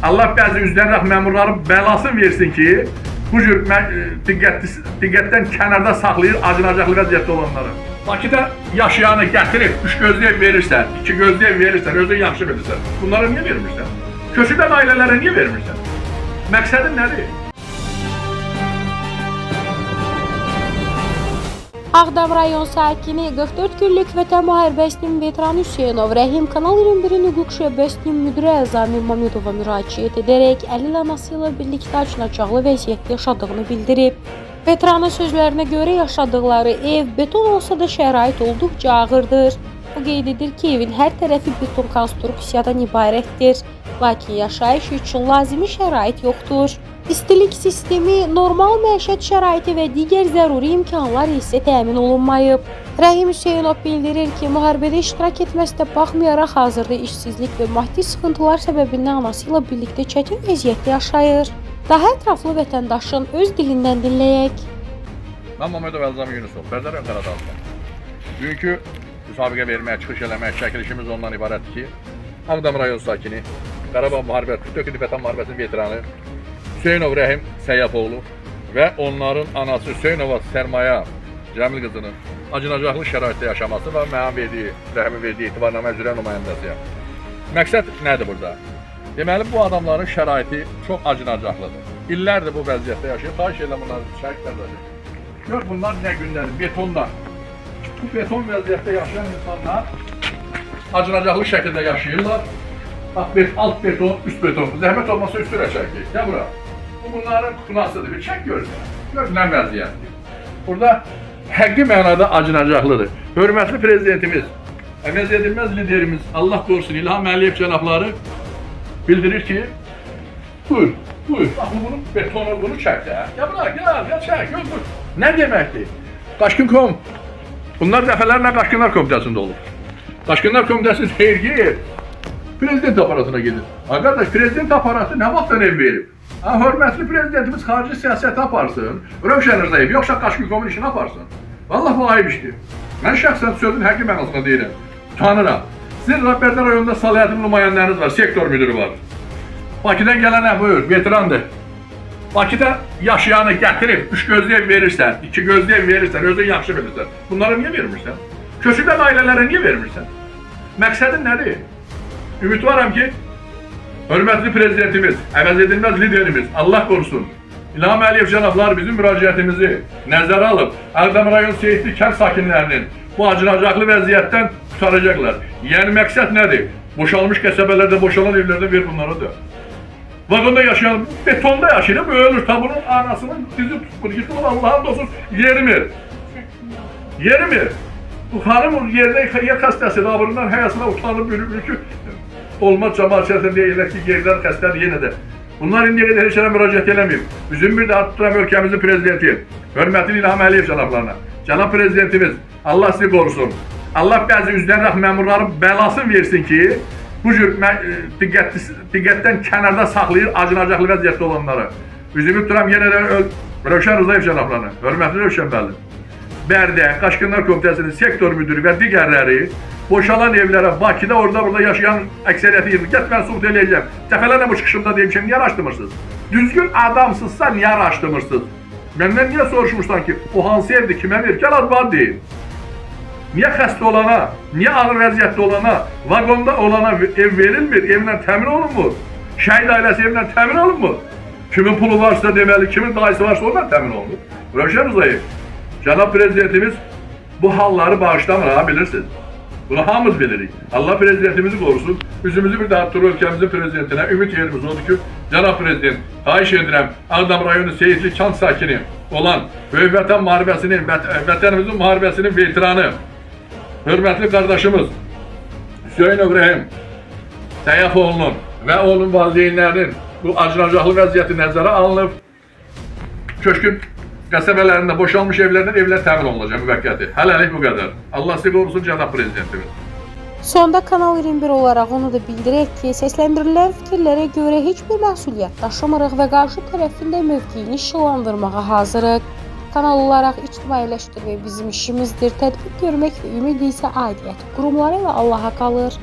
Allah bəzi üzdən məmurların bəlasını versin ki, bu cür diqqətdən kənarda saxlayır acınacaqlı vəziyyətdə olanları. Bakıda yaşayanı gətirib, 3 gözlü ev verirsən, 2 gözlü ev verirsən, özün yaxşı bilirsən. Bunları niyə vermirsən? Köçüdən ailələrə niyə vermirsən? Məqsədin nədir? Ağdam rayon sakini 44 günlük Vətən müharibəsinin veteranı Hüseynov Rəhim Kanal 21-in hüquq şöbəsinin müdiri Əzamin Mamedova müraciət edərək əlil anası ilə birlikdə acınacaqlı vəziyyətdə yaşadığını bildirib. Veteranın sözlərinə görə yaşadıkları ev beton olsa da şərait olduqca ağırdır. O qeyd edir ki, evin hər tərəfi beton konstruksiyadan ibarətdir, lakin yaşayış üçün lazımi şərait yoxdur. İstilik sistemi, normal məişət şəraiti və digər zəruri imkanlar isə təmin olunmayıb. Rəhim Hüseynov bildirir ki, müharibədə iştirak etməsinə baxmayaraq hazırda işsizlik və maddi sıxıntılar səbəbindən anası ilə birlikdə çətin vəziyyətdə yaşayır. Daha ətraflı vətəndaşın öz dilindən dinləyək. Mən Mamedov Əzamin Yunusov, Bərdərəm Qaradağlıdan. Bugünkü müsabiqə vermək, çıxış eləmək, çəkilişimiz ondan ibarətdir ki, Ağdam rayon sakini, Qarabağ müharibəsi, 44 günlük Vətən müharibəsinin veteranı Hüseynov Rəhim Səyyəfoğlu və onların anası Hüseynova Sərmaya Cəmil qızının acınacaqlı şəraitdə yaşaması və mənim Rəhimin verdiyi etibarnamə üzrə nümayəndəsiyəm. Məqsəd nədir burada? Deməli, bu adamların şəraiti çox acınacaqlıdır. İllərdir bu vəziyyətdə yaşayır. Xahiş edirəm bunları şəhidlərdir. Gör, bunlar nə gündədir? Betondan. Bu beton vəziyyətdə yaşayan insanlar acınacaqlı şəkildə yaşayırlar. Bax, alt beton, üst beton. Zəhmət olmasa üstünə çəkir. Gəl bura. Bu bunların xunasıdır. Bir çək görsən. Gör, nə vəziyyətdir. Burada həqiqi mənada acınacaqlıdır. Hörmətli prezidentimiz, əvəz edilməz liderimiz, Allah qorusun, İlham Əliyev cənabları bildirir ki, buyur. Bax, bunun betonu, bunu çək də. Gəl bura, gəl çək, gör, buyur. Nə deməkdir? Qaçqın.com. Bunlar dəfələrlə Qaçqınlar Komitəsində olur. Qaçqınlar Komitəsi deyir ki, prezident aparatına gedir. Arkadaş, prezident aparatı nə vaxtdan ev verib? Hörmətli prezidentimiz xarici siyasəti aparsın, Rövşən Rzayev, yoxsa Qaçqın.com-un işini aparsın. Vallahi bu ayıb işdir. Mən şəxsən sözün həqiqi mənasına deyirəm. Utanıram. Sizin Bərdər rayonunda Səlahiyyətli nümayəndəniz var, sektor müdürü var. Bakıdan gələnə buyur, veterandır. Bakıda yaşayanı gətirib, 3 gözlü ev verirsən, 2 gözlü ev verirsən, özün yaxşı bilirsən. Bunları niyə vermirsən? Köçüdən ailələrə niyə vermirsən? Məqsədin nədir? Ümidvaram ki, hörmətli prezidentimiz, əvəz edilməz liderimiz, Allah qorusun, İlham Əliyev cənabları bizim müraciətimizi nəzərə alıb, Ağdam rayon Seyidli kənd sakinlərinin bu acınacaqlı vəziyyətdən tutaracaqlar. Yəni məqsəd nədir? Boşalmış qəsəbələrdə, boşalan evlərdə ver bunları da. Vagonda yaşayan, betonda yaşayır, ölür, bunun anasının dizi tutmur, yıkılır, Allah'ın dostum, yerimir. Bu hanım yerdə yer xəstəsidir, abırından həyasına utanıb, bölübür ki, olmaz cəmal içərisində deyirlər ki, yerlər xəstədir yenə də. Bunlar indiyə qədər heç yerə müraciət eləməyib. Bizim bir də tuturam ölkəmizin prezidenti, hörmətli İlham Əliyev cənablarına. Cənab prezidentimiz, Allah sizi qorusun. Allah bəzi üzdən məmurların bəlasını versin ki, bu cür diqqətdən kənarda saxlayır acınacaqlı vəziyyətdə olanları. Üzümü tuturam yenə də Rövşən Rzayev cənablarına, hörmətli Rövşən bəli. Bərdə, Qaçqınlar Komitəsinin sektor müdürü və digərləri boşalan evlərə, Bakıda, orada yaşayan əksəriyyəti yığılır. Gəl, mən suhbət eləyəcəm. Dəfələrlə bu çıxışımda deyim ki, niyə araşdırmırsınız? Düzgün adamsızsa niyə araşdırmırsınız? Məndən niyə soruşmuşsan ki, o hansı evdir, kimə verir? Gəl adını deyin. Niyə xəstə olana, niyə ağır vəziyyətdə olana, vagonda olana ev verilmir, evlə təmin olunmur? Şəhid ailəsi evlə təmin olunmur? Kimin pulu varsa deməli, kimin dayısı varsa ondan təmin olunur. Rövşən Rzayev, cənab prezidentimiz bu halları bağışlamır, ha, bilirsiniz. Bunu hamımız bilirik. Allah prezidentimizi qorusun. Üzümüzü bir daha tutur ölkəmizin prezidentinə. Ümid yerimiz odur ki, cənab prezident, xahiş edirəm, Ağdam rayonu Seyidli kənd sakini olan Böyük Vətən müharibəsinin, vətənimizin müharibəsinin veteranı, hörmətli qardaşımız Hüseynov Rəhim Səyyəfoğlunun və onun valideynlərinin bu acınacaqlı vəziyyəti nəzərə alınıb, köşkün qəsəbələrində boşalmış evlərdən evlər təmin olunacaq müvəqqəti. Hələlik bu qədər. Allah sizi qorusun cənab prezidentimiz. Sonda Kanal 21 olaraq onu da bildirək ki, səsləndirilən fikirlərə görə heç bir məsuliyyət daşımırıq və qarşı tərəfin də mövqeyini işıqlandırmağa hazırıq. Kanal olaraq ictimailəşdirmək bizim işimizdir. Tədbir görmək və ümid isə aidiyyəti qurumları və Allaha qalır.